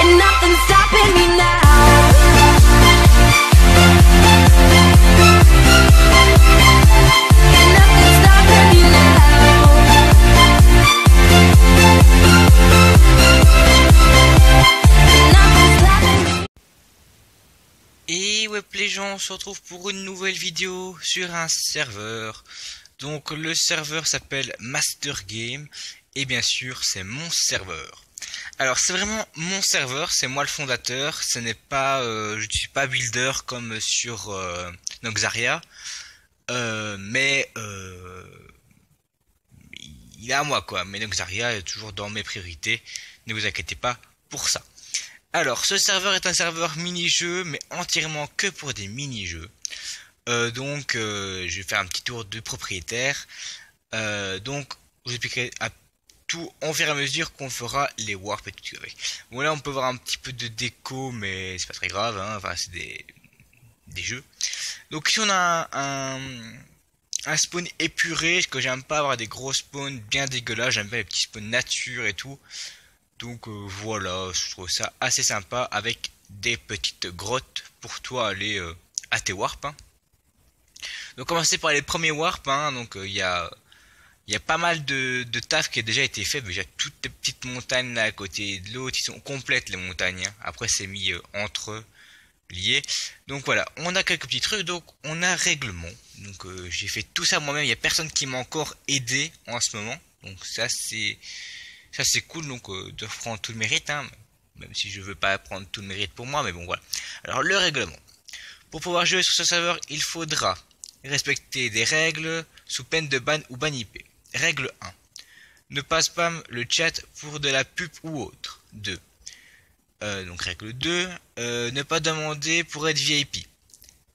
and nothing's stopping me now. And nothing's stopping me now. And nothing's stopping me. Et ouais les gens, on se retrouve pour une nouvelle vidéo sur un serveur. Donc le serveur s'appelle Master Game et bien sûr c'est mon serveur. Alors c'est vraiment mon serveur, c'est moi le fondateur, ce n'est pas, je ne suis pas builder comme sur Noxaria, mais il est à moi quoi, mais Noxaria est toujours dans mes priorités, ne vous inquiétez pas pour ça. Alors, ce serveur est un serveur mini-jeu, mais entièrement que pour des mini-jeux. Je vais faire un petit tour du propriétaire. Donc, je vous expliquerai à tout en fur et à mesure qu'on fera les warps et tout avec. Bon, là, on peut voir un petit peu de déco, mais c'est pas très grave, hein. Enfin, c'est des jeux. Donc, ici, on a un spawn épuré, parce que j'aime pas avoir des gros spawns bien dégueulasses, j'aime pas les petits spawns nature et tout. Donc voilà, je trouve ça assez sympa avec des petites grottes pour toi aller à tes warps. Hein. Donc commencer par les premiers warps. Hein. Donc il y a pas mal de taf qui a déjà été fait. Déjà toutes les petites montagnes là à côté de l'autre, ils sont complètes les montagnes. Hein. Après c'est mis entre eux, liés. Donc voilà, on a quelques petits trucs. Donc on a règlement. Donc j'ai fait tout ça moi-même. Il y a personne qui m'a encore aidé en ce moment. Donc ça c'est cool, donc de prendre tout le mérite, hein, même si je veux pas prendre tout le mérite pour moi, mais bon voilà. Alors le règlement. Pour pouvoir jouer sur ce serveur, il faudra respecter des règles sous peine de ban ou ban IP. Règle 1. Ne pas spam le chat pour de la pub ou autre. 2. Donc règle 2. Ne pas demander pour être VIP.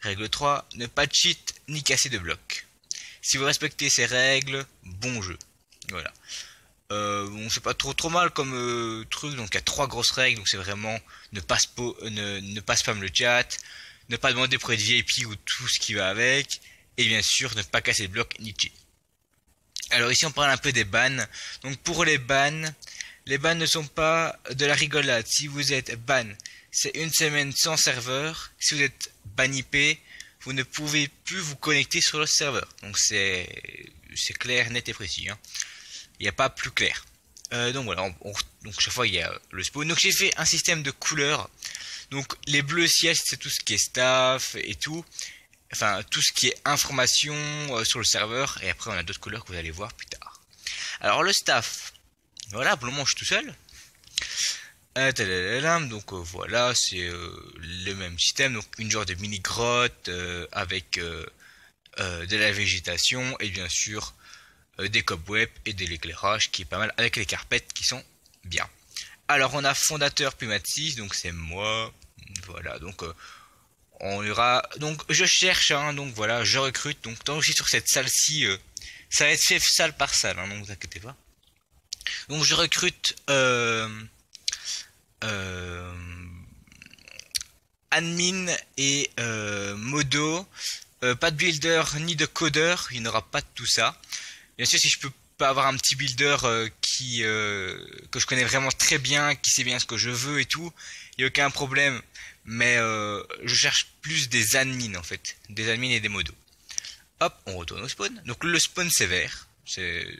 Règle 3. Ne pas cheat ni casser de blocs. Si vous respectez ces règles, bon jeu. Voilà. Bon, c'est pas trop mal comme truc, donc il y a 3 grosses règles, donc c'est vraiment ne pas spam le chat, ne pas demander pour être VIP ou tout ce qui va avec, et bien sûr ne pas casser le bloc ni cheat. Alors ici on parle un peu des bans. Donc pour les bans ne sont pas de la rigolade. Si vous êtes ban, c'est une semaine sans serveur. Si vous êtes ban IP, vous ne pouvez plus vous connecter sur le serveur. Donc c'est clair, net et précis. Hein. Il n'y a pas plus clair. Donc voilà, donc chaque fois il y a le spawn. Donc j'ai fait un système de couleurs. Donc les bleus ciel c'est tout ce qui est staff et tout. Enfin tout ce qui est information sur le serveur. Et après on a d'autres couleurs que vous allez voir plus tard. Alors le staff. Voilà, pour le moment je suis tout seul. Donc voilà, c'est le même système. Donc une genre de mini grotte avec de la végétation et bien sûr des cobwebs et de l'éclairage qui est pas mal avec les carpettes qui sont bien. Alors on a fondateur Pumat6, donc c'est moi. Voilà, donc on ira. Donc je cherche, hein, donc voilà, je recrute. Donc tant aussi sur cette salle-ci, ça va être fait salle par salle, hein, donc vous inquiétez pas. Donc je recrute admin et modo. Pas de builder ni de codeur, il n'y aura pas de tout ça. Bien sûr, si je peux pas avoir un petit builder que je connais vraiment très bien, qui sait bien ce que je veux et tout, il n'y a aucun problème. Mais je cherche plus des admins en fait, des admins et des modos. Hop, on retourne au spawn. Donc le spawn c'est vert,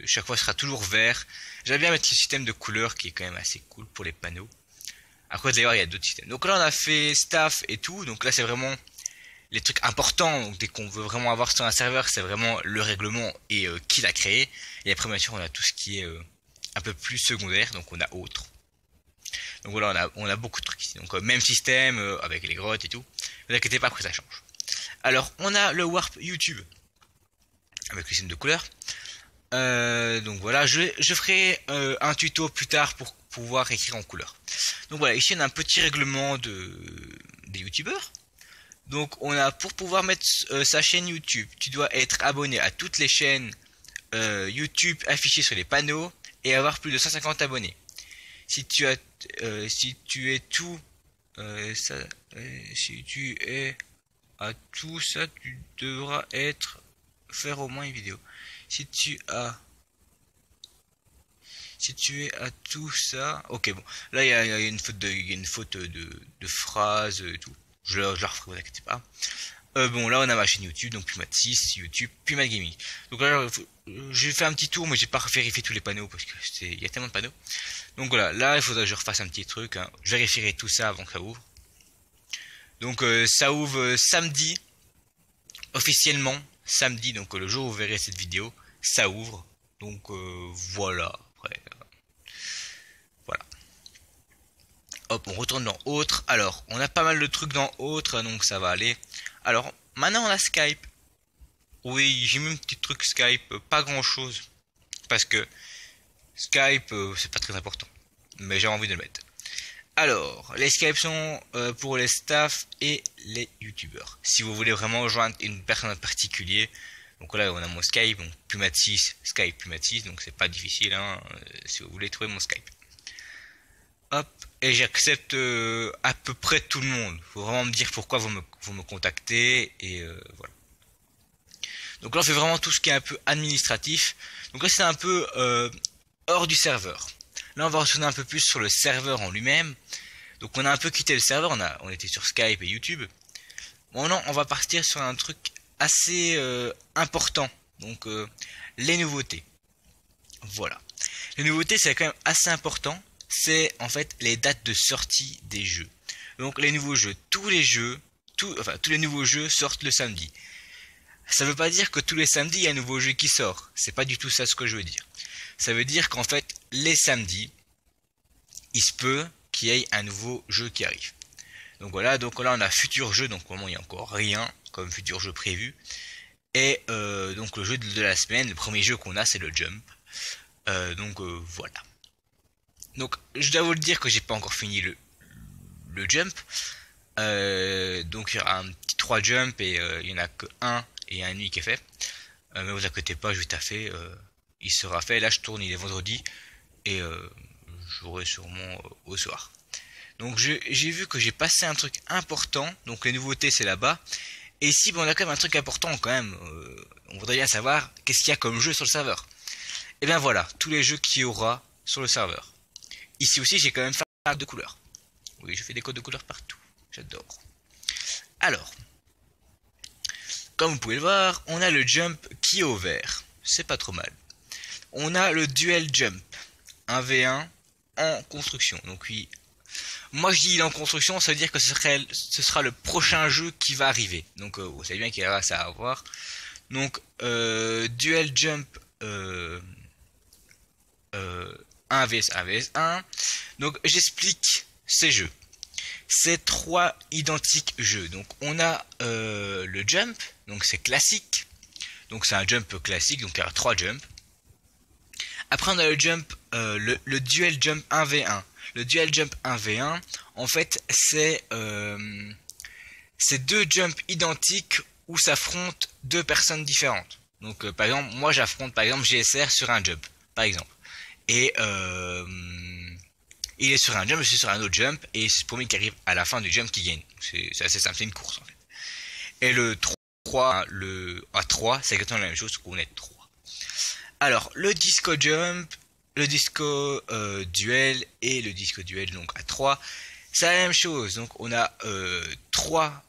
chaque fois sera toujours vert. J'aime bien mettre ce système de couleurs qui est quand même assez cool pour les panneaux. Après d'ailleurs il y a d'autres systèmes. Donc là on a fait staff et tout, donc là c'est vraiment les trucs importants, donc dès qu'on veut vraiment avoir sur un serveur, c'est vraiment le règlement et qui l'a créé. Et après bien sûr on a tout ce qui est un peu plus secondaire, donc on a autre. Donc voilà, on a beaucoup de trucs ici. Donc même système avec les grottes et tout. Ne vous inquiétez pas, après ça change. Alors on a le warp YouTube avec le système de couleurs. Donc voilà, je ferai un tuto plus tard pour pouvoir écrire en couleur. Donc voilà, ici on a un petit règlement des youtubeurs. Donc on a pour pouvoir mettre sa chaîne YouTube, tu dois être abonné à toutes les chaînes YouTube affichées sur les panneaux et avoir plus de 150 abonnés. Si tu es à tout ça, tu devras faire au moins une vidéo. Si situé à tout ça. Ok, bon, là il y a une faute de phrase et tout. Je la referai, vous inquiétez pas. Bon, là on a ma chaîne YouTube, donc Pumat6, YouTube, Pumat Gaming. Donc là, j'ai fait un petit tour, mais j'ai pas vérifié tous les panneaux parce que il y a tellement de panneaux. Donc voilà, là il faudra que je refasse un petit truc. Hein. Je vérifierai tout ça avant que ça ouvre. Donc ça ouvre samedi, officiellement samedi, donc le jour où vous verrez cette vidéo, ça ouvre. Donc voilà. Après, voilà. Hop, on retourne dans autre. Alors, on a pas mal de trucs dans autre, donc ça va aller. Alors, maintenant on a Skype. Oui, j'ai mis un petit truc Skype, pas grand chose. Parce que Skype, c'est pas très important. Mais j'ai envie de le mettre. Alors, les Skype sont pour les staffs et les youtubeurs. Si vous voulez vraiment rejoindre une personne en particulier, donc là on a mon Skype, donc Pumat6, Skype Pumat6, donc c'est pas difficile hein, si vous voulez trouver mon Skype. Hop, et j'accepte à peu près tout le monde. Faut vraiment me dire pourquoi vous me contactez et voilà. Donc là on fait vraiment tout ce qui est un peu administratif. Donc là c'est un peu hors du serveur. Là on va retourner un peu plus sur le serveur en lui-même. Donc on a un peu quitté le serveur, on était sur Skype et YouTube. Bon non, on va partir sur un truc assez important. Donc les nouveautés. Voilà. Les nouveautés c'est quand même assez important. C'est en fait les dates de sortie des jeux. Donc les nouveaux jeux, tous les nouveaux jeux sortent le samedi. Ça veut pas dire que tous les samedis il y a un nouveau jeu qui sort. C'est pas du tout ça ce que je veux dire. Ça veut dire qu'en fait les samedis, il se peut qu'il y ait un nouveau jeu qui arrive. Donc voilà, donc là on a futur jeu, donc au moment il n'y a encore rien comme futur jeu prévu. Et donc le jeu de la semaine, le premier jeu qu'on a c'est le Jump. Donc voilà. Donc je dois vous le dire que j'ai pas encore fini le Jump. Donc il y aura un petit 3 Jump et il y en a que un et un nuit qui est fait. Mais vous inquiétez pas, je vais taffer. Il sera fait. Là je tourne, il est vendredi et j'aurai sûrement au soir. Donc j'ai vu que j'ai passé un truc important. Donc les nouveautés c'est là-bas. Et ici on a quand même un truc important quand même. On voudrait bien savoir qu'est-ce qu'il y a comme jeu sur le serveur. Et bien voilà, tous les jeux qu'il y aura sur le serveur. Ici aussi j'ai quand même fait un code de couleurs. Oui, je fais des codes de couleurs partout. J'adore. Alors, comme vous pouvez le voir, on a le jump qui est au vert. C'est pas trop mal. On a le duel jump. 1v1 en construction. Donc oui. Moi je dis il est en construction, ça veut dire que ce sera le prochain jeu qui va arriver. Donc vous savez bien qu'il y aura ça à voir. Donc duel jump 1 vs 1 vs 1. Donc j'explique ces jeux. C'est 3 identiques jeux. Donc on a le jump, donc c'est classique. Donc c'est un jump classique, donc il y a 3 jumps. Après on a le jump, le duel jump 1v1. Le duel jump 1v1, en fait c'est 2 jumps identiques où s'affrontent 2 personnes différentes. Donc par exemple, moi j'affronte par exemple GSR sur un jump, par exemple. Et il est sur un jump, je suis sur un autre jump, et c'est le premier qui arrive à la fin du jump qui gagne. C'est assez simple, c'est une course en fait. Et le 3, le A3, c'est exactement la même chose qu'on est 3. Alors, le disco jump, le disco duel et le disco duel donc à 3, c'est la même chose. Donc on a 3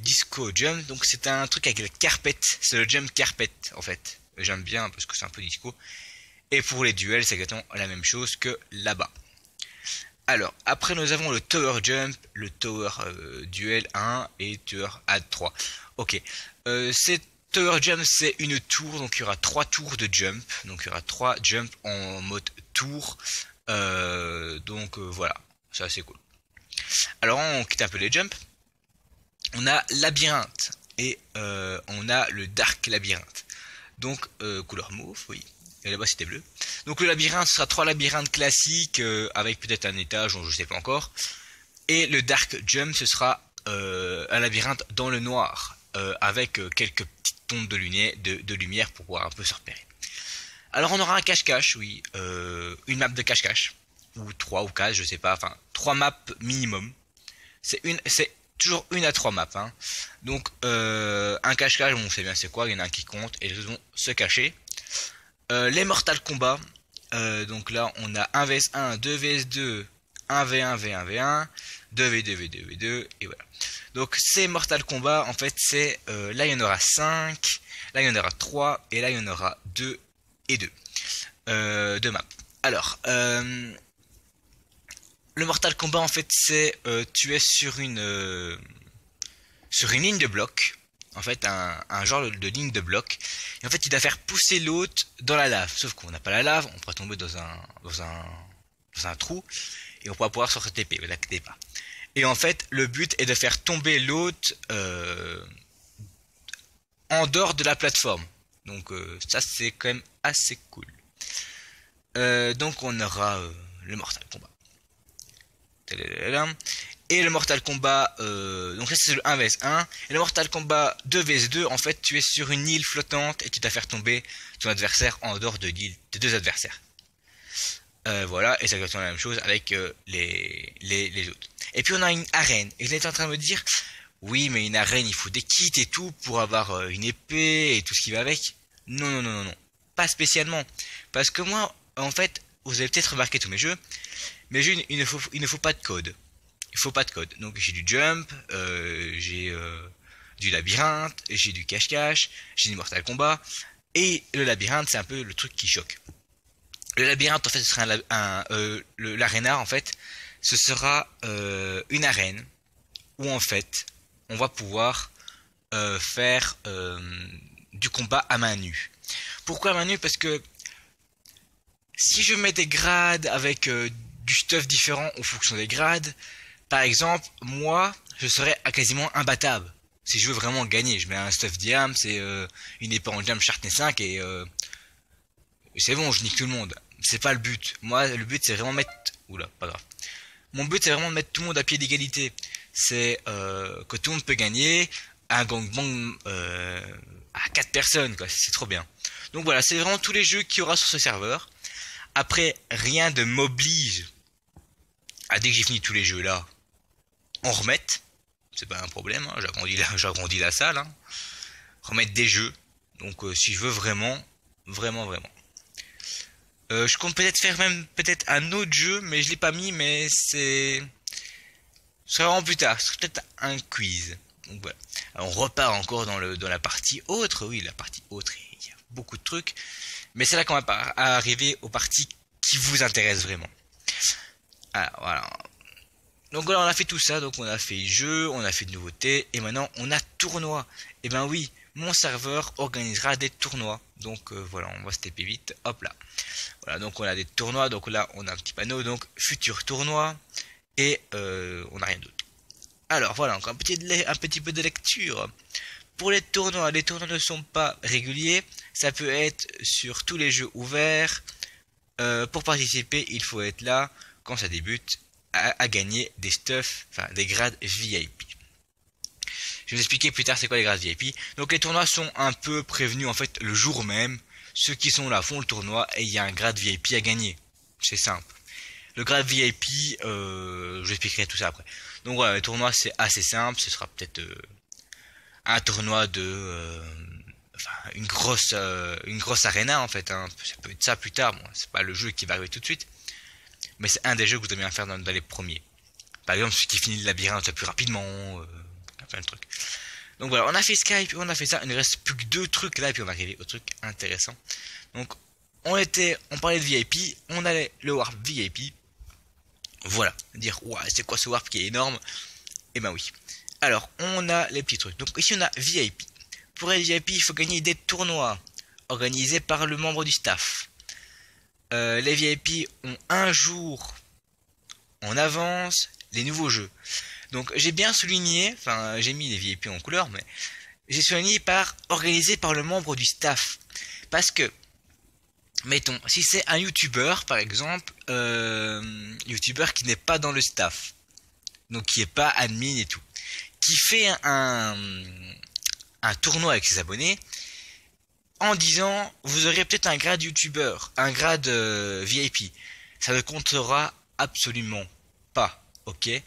disco jump, donc c'est un truc avec le carpet, c'est le jump carpet en fait. J'aime bien parce que c'est un peu disco. Et pour les duels, c'est exactement la même chose que là-bas. Alors, après nous avons le Tower Jump, le Tower Duel 1 et Tower Ad 3. Ok, c'est Tower Jump, c'est une tour, donc il y aura 3 tours de jump. Donc il y aura 3 jumps en mode tour. Voilà, ça c'est cool. Alors on quitte un peu les jumps. On a Labyrinthe et on a le Dark Labyrinthe. Donc couleur mauve, oui. Et là-bas c'était bleu. Donc le labyrinthe ce sera 3 labyrinthes classiques avec peut-être un étage, je ne sais pas encore. Et le Dark Jump ce sera un labyrinthe dans le noir avec quelques petites tondes de lumière pour pouvoir un peu se repérer. Alors on aura un cache-cache, oui, une map de cache-cache, ou 3 ou 4, je sais pas, enfin 3 maps minimum. C'est toujours 1 à 3 maps. Hein. Donc un cache-cache, on sait bien c'est quoi, il y en a un qui compte et les autres vont se cacher. Les Mortal Kombat, Donc là, on a 1 vs 1, 2 vs 2, 1 v1, v1, v1, 2 v2, v2, v2, et voilà. Donc c'est Mortal Kombat, en fait, c'est là il y en aura 5, là il y en aura 3, et là il y en aura 2 et 2. De maps. Alors, le Mortal Kombat, en fait, c'est tu es sur une ligne de bloc. En fait, un genre de ligne de bloc. Et en fait, il doit faire pousser l'autre dans la lave. Sauf qu'on n'a pas la lave, on pourra tomber dans un trou. Et on pourra pouvoir sur cette épée, vous inquiétez pas. Et en fait, le but est de faire tomber l'autre en dehors de la plateforme. Donc ça, c'est quand même assez cool. Donc on aura le Mortal Kombat. Et le Mortal Kombat, donc ça c'est le 1 vs 1. Et le Mortal Kombat 2 vs 2, en fait tu es sur une île flottante et tu dois faire tomber ton adversaire en dehors de l'île, tes deux adversaires. Voilà, et c'est exactement la même chose avec les autres. Et puis on a une arène. Et vous êtes en train de me dire, oui mais une arène il faut des kits et tout pour avoir une épée et tout ce qui va avec. Non, non, non, non, non. Pas spécialement. Parce que moi, en fait, vous avez peut-être remarqué tous mes jeux, il ne faut pas de code. Il faut pas de code. Donc j'ai du jump, j'ai du labyrinthe, j'ai du cache-cache, j'ai du Mortal Kombat. Et le labyrinthe, c'est un peu le truc qui choque. Le labyrinthe, en fait, ce sera l'aréna, en fait, ce sera une arène où, en fait, on va pouvoir faire du combat à main nue. Pourquoi à main nue? Parce que si je mets des grades avec du stuff différent en fonction des grades, par exemple, moi, je serais quasiment imbattable. Si je veux vraiment gagner, je mets un stuff diam, c'est une épée en diam Sharpness 5 et c'est bon, je nique tout le monde. C'est pas le but. Moi, le but c'est vraiment mettre... Oula, pas grave. Mon but c'est vraiment de mettre tout le monde à pied d'égalité. C'est que tout le monde peut gagner un gangbang à 4 personnes, quoi. C'est trop bien. Donc voilà, c'est vraiment tous les jeux qu'il y aura sur ce serveur. Après, rien ne m'oblige à, dès que j'ai fini tous les jeux là, en remettre. C'est pas un problème, hein. J'agrandis la salle. Hein. Remettre des jeux. Donc si je veux vraiment. Je compte peut-être faire même un autre jeu, mais je l'ai pas mis, mais c'est... Ce sera vraiment plus tard, c'est peut-être un quiz. Donc voilà. Alors, on repart encore dans la partie autre. Oui, la partie autre, il y a beaucoup de trucs. Mais c'est là qu'on va arriver aux parties qui vous intéressent vraiment. Alors voilà. Donc voilà, on a fait tout ça. Donc on a fait jeu, on a fait de nouveautés. Et maintenant on a tournoi. Et ben oui, mon serveur organisera des tournois. Donc voilà, on va se taper vite. Hop là. Voilà, donc on a des tournois. Donc là on a un petit panneau. Donc futur tournoi. Et on n'a rien d'autre. Alors voilà, encore un petit peu de lecture. Pour les tournois ne sont pas réguliers. Ça peut être sur tous les jeux ouverts. Pour participer, il faut être là quand ça débute à gagner des stuffs, enfin des grades VIP. Je vais vous expliquer plus tard c'est quoi les grades VIP. Donc les tournois sont un peu prévenus en fait le jour même. Ceux qui sont là font le tournoi et il y a un grade VIP à gagner. C'est simple. Le grade VIP, je vous expliquerai tout ça après. Donc voilà, le tournoi c'est assez simple. Ce sera peut-être un tournoi de... enfin, une grosse arena en fait. Hein. Ça peut être ça plus tard. Bon, c'est pas le jeu qui va arriver tout de suite. Mais c'est un des jeux que vous devez bien faire dans les premiers. Par exemple, celui qui finit le labyrinthe plus rapidement. Plein de trucs. Donc voilà, on a fait Skype, on a fait ça. Il ne reste plus que 2 trucs là et puis on va arriver au truc intéressant. Donc on parlait de VIP, on allait le warp VIP. Voilà, dire ouais, c'est quoi ce warp qui est énorme? Et ben oui. Alors on a les petits trucs. Donc ici on a VIP. Pour être VIP, il faut gagner des tournois organisés par le membre du staff. Les VIP ont un jour en avance les nouveaux jeux. Donc j'ai bien souligné, enfin j'ai mis les VIP en couleur, mais j'ai souligné organisé par le membre du staff. Parce que, mettons, si c'est un YouTuber par exemple, YouTuber qui n'est pas dans le staff, donc qui n'est pas admin et tout, qui fait un tournoi avec ses abonnés, en disant vous aurez peut-être un grade YouTuber, un grade VIP, ça ne comptera absolument pas, ok?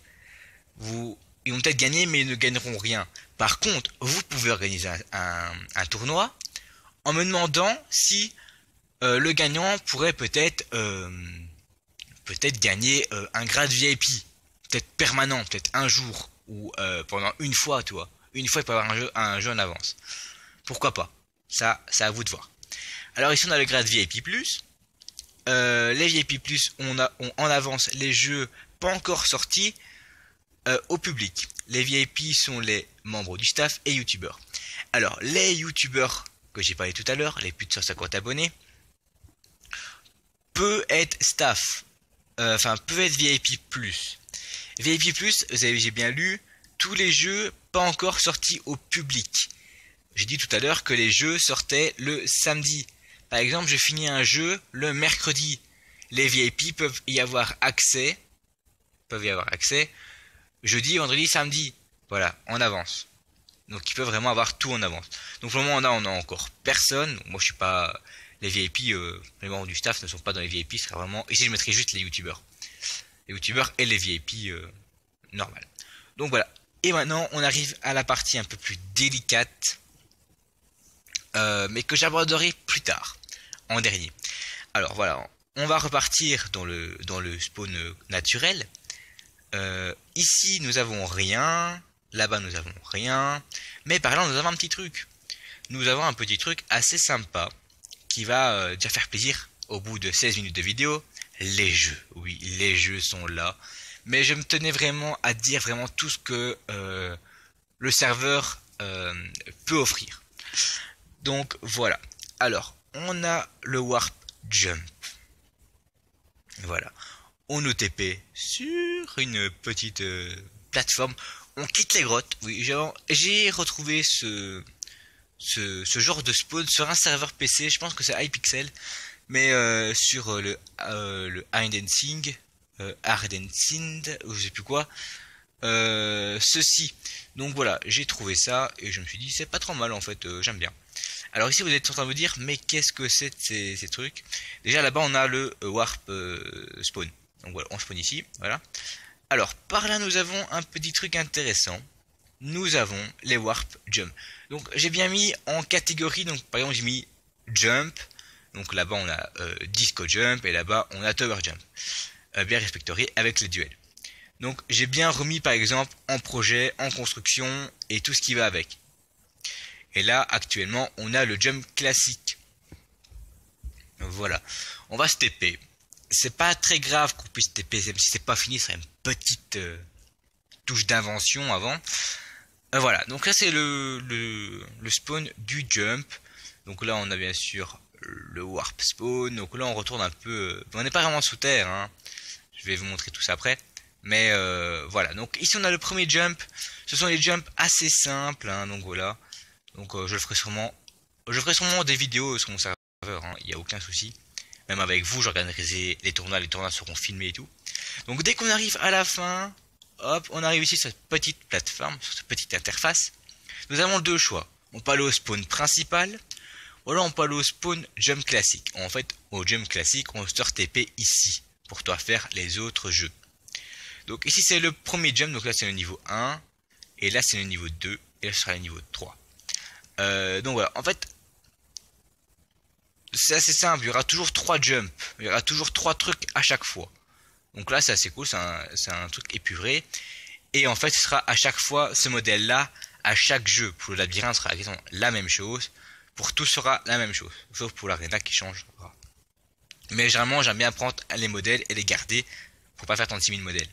Ils vont peut-être gagner, mais ils ne gagneront rien. Par contre, vous pouvez organiser un tournoi en me demandant si le gagnant pourrait peut-être gagner un grade VIP, peut-être permanent, peut-être un jour ou pendant une fois, tu vois. Une fois, il peut avoir un jeu en avance. Pourquoi pas? Ça, c'est à vous de voir. Alors ici, on a le grade VIP+. Les VIP+, on en avance les jeux pas encore sortis au public. Les VIP sont les membres du staff et youtubeurs. Alors, les youtubeurs que j'ai parlé tout à l'heure, les plus de 150 abonnés, peut être staff, peut être VIP+. VIP+, j'ai bien lu, tous les jeux pas encore sortis au public. J'ai dit tout à l'heure que les jeux sortaient le samedi. Par exemple, je finis un jeu le mercredi. Les VIP peuvent y avoir accès, jeudi, vendredi, samedi. Voilà, en avance. Donc ils peuvent vraiment avoir tout en avance. Donc pour le moment, on a encore personne. Donc, moi, je suis pas les VIP, les membres du staff ne sont pas dans les VIP. Ce sera vraiment ici, je mettrai juste les youtubeurs et les VIP normal. Donc voilà. Et maintenant, on arrive à la partie un peu plus délicate, mais que j'aborderai plus tard, en dernier. Alors voilà, on va repartir dans le spawn naturel. Ici, nous avons rien. Là-bas, nous avons rien. Mais par là, nous avons un petit truc. Nous avons un petit truc assez sympa qui va déjà faire plaisir au bout de 16 minutes de vidéo. Les jeux. Oui, les jeux sont là. Mais je me tenais vraiment à dire vraiment tout ce que le serveur peut offrir. Donc voilà. Alors, on a le Warp Jump. Voilà. On OTP sur une petite plateforme. On quitte les grottes. Oui, j'ai retrouvé ce genre de spawn sur un serveur PC. Je pense que c'est iPixel. Mais sur le Hardensing, ou je sais plus quoi. Ceci. Donc voilà, j'ai trouvé ça et je me suis dit c'est pas trop mal en fait, j'aime bien. Alors ici vous êtes en train de vous dire mais qu'est-ce que c'est ces trucs? Déjà là-bas on a le warp spawn. Donc voilà, on spawn ici, voilà. Alors par là nous avons un petit truc intéressant. Nous avons les warp jump. Donc j'ai bien mis en catégorie, donc par exemple j'ai mis jump. Donc là-bas on a disco jump et là-bas on a tower jump. Bien répertorié avec les duels. Donc j'ai bien remis par exemple en projet, en construction et tout ce qui va avec. Et là actuellement on a le jump classique. Voilà. On va se TP. C'est pas très grave qu'on puisse TP, même si c'est pas fini, c'est une petite touche d'invention avant. Voilà, donc là c'est le spawn du jump. Donc là on a bien sûr le warp spawn. Donc là on retourne un peu... on n'est pas vraiment sous terre, hein. Je vais vous montrer tout ça après. Mais voilà, donc ici on a le premier jump. Ce sont les jumps assez simples, hein, donc voilà. Donc je ferai sûrement des vidéos sur mon serveur, hein, il n'y a aucun souci. Même avec vous, j'organiserai les tournois seront filmés et tout. Donc dès qu'on arrive à la fin, hop, on arrive ici sur cette petite plateforme, sur cette petite interface. Nous avons deux choix. On peut aller au spawn principal, ou alors on peut aller au spawn jump classique. En fait, au jump classique, on se TP ici, pour toi faire les autres jeux. Donc ici c'est le premier jump, donc là c'est le niveau 1, et là c'est le niveau 2, et là ce sera le niveau 3. Donc voilà, en fait, c'est assez simple, il y aura toujours 3 jumps, il y aura toujours 3 trucs à chaque fois. Donc là c'est assez cool, c'est un truc épuré, et en fait ce sera à chaque fois ce modèle-là, à chaque jeu. Pour le labyrinthe ce sera exactement la même chose, pour tout sera la même chose, sauf pour l'arena qui changera. Mais généralement j'aime bien prendre les modèles et les garder, pour pas faire 36 000 modèles.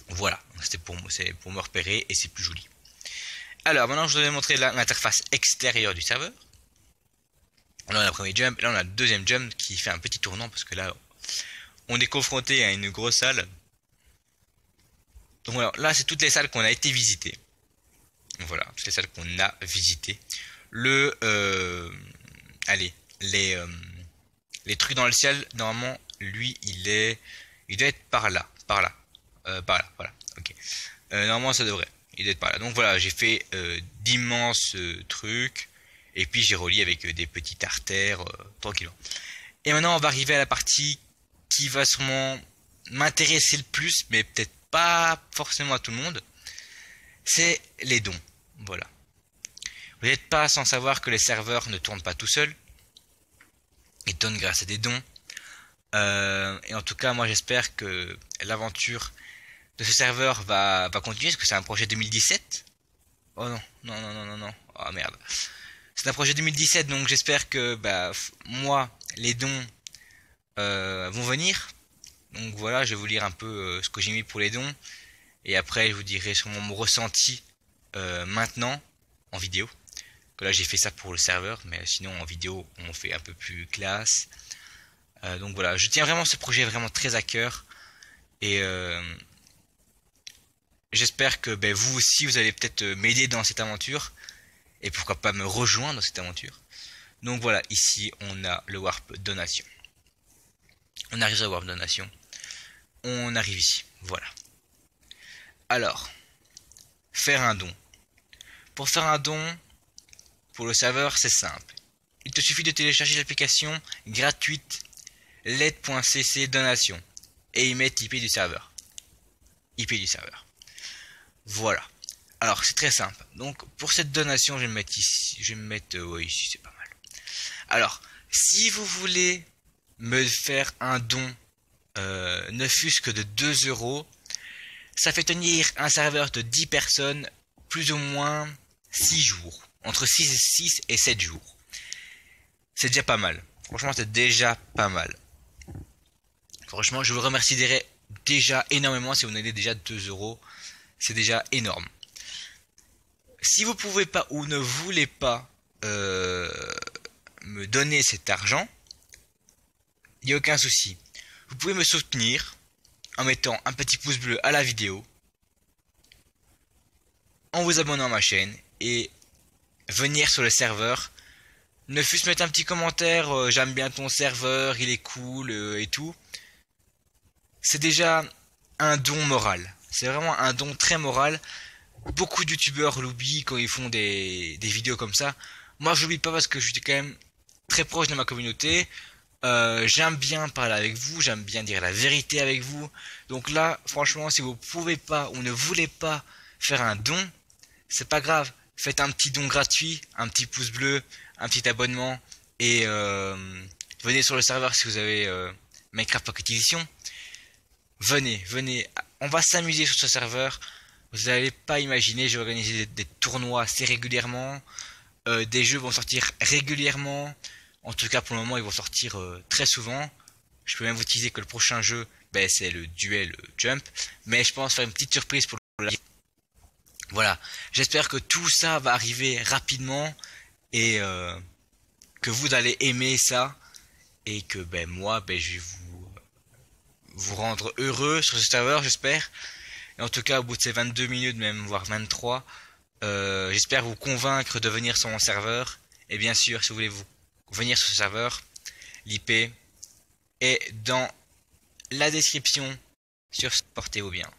Voilà, c'est pour me repérer et c'est plus joli. Alors maintenant je vais vous montrer l'interface extérieure du serveur. Là on a le premier jump, là on a le deuxième jump qui fait un petit tournant parce que là on est confronté à une grosse salle. Donc voilà, là c'est toutes les salles qu'on a été visitées. Donc voilà, toutes les salles qu'on a visitées. Les trucs dans le ciel, normalement lui il doit être par là, voilà, ok. Normalement ça devrait, il doit être par là. Donc voilà, j'ai fait d'immenses trucs, et puis j'ai relié avec des petites artères, tranquillement. Et maintenant on va arriver à la partie qui va sûrement m'intéresser le plus, mais peut-être pas forcément à tout le monde. C'est les dons, voilà. Vous n'êtes pas sans savoir que les serveurs ne tournent pas tout seuls. et donne grâce à des dons. Et en tout cas, moi j'espère que l'aventure de ce serveur va continuer, parce que c'est un projet 2017. Oh non, non, non, non, non, non. Oh merde. C'est un projet 2017, donc j'espère que moi, les dons vont venir. Donc voilà, je vais vous lire un peu ce que j'ai mis pour les dons. Et après, je vous dirai sûrement mon ressenti maintenant, en vidéo. Que là, j'ai fait ça pour le serveur, mais sinon, en vidéo, on fait un peu plus classe. Donc voilà, je tiens vraiment ce projet vraiment très à cœur. Et j'espère que vous aussi, vous allez peut-être m'aider dans cette aventure. Et pourquoi pas me rejoindre dans cette aventure. Donc voilà, ici, on a le Warp Donation. On arrive à Warp Donation. On arrive ici, voilà. Alors, faire un don. Pour faire un don, pour le serveur, c'est simple. Il te suffit de télécharger l'application gratuite LED.cc donation et y mettre l'IP du serveur. IP du serveur. Voilà. Alors, c'est très simple. Donc, pour cette donation, je vais me mettre ici. Je vais me mettre ici, c'est pas mal. Alors, si vous voulez me faire un don, ne fût-ce que de 2 €, ça fait tenir un serveur de 10 personnes plus ou moins 6 jours. Entre 6 et 7 jours. C'est déjà pas mal. Franchement, c'est déjà pas mal. Franchement, je vous remercierai déjà énormément si vous donnez déjà 2 €. C'est déjà énorme. Si vous pouvez pas ou ne voulez pas me donner cet argent, il n'y a aucun souci. Vous pouvez me soutenir en mettant un petit pouce bleu à la vidéo, en vous abonnant à ma chaîne et venir sur le serveur. Ne fût-ce mettre un petit commentaire, j'aime bien ton serveur, il est cool et tout. C'est déjà un don moral. C'est vraiment un don très moral. Beaucoup de youtubeurs l'oublient quand ils font des vidéos comme ça. Moi je l'oublie pas parce que je suis quand même très proche de ma communauté. J'aime bien parler avec vous, j'aime bien dire la vérité avec vous. Donc là, franchement, si vous pouvez pas ou ne voulez pas faire un don, c'est pas grave. Faites un petit don gratuit, un petit pouce bleu, un petit abonnement et venez sur le serveur si vous avez Minecraft Pocket Edition. Venez, on va s'amuser sur ce serveur. Vous n'allez pas imaginer, j'ai organisé des tournois assez régulièrement. Des jeux vont sortir régulièrement. En tout cas, pour le moment, ils vont sortir très souvent. Je peux même vous teaser que le prochain jeu, c'est le duel Jump. Mais je pense faire une petite surprise pour le live. Voilà. J'espère que tout ça va arriver rapidement et que vous allez aimer ça et que moi, je vais vous rendre heureux sur ce serveur, j'espère. Et en tout cas, au bout de ces 22 minutes, même voire 23, j'espère vous convaincre de venir sur mon serveur. Et bien sûr, si vous voulez venir sur ce serveur, l'IP est dans la description. Sur ce, portez-vous bien.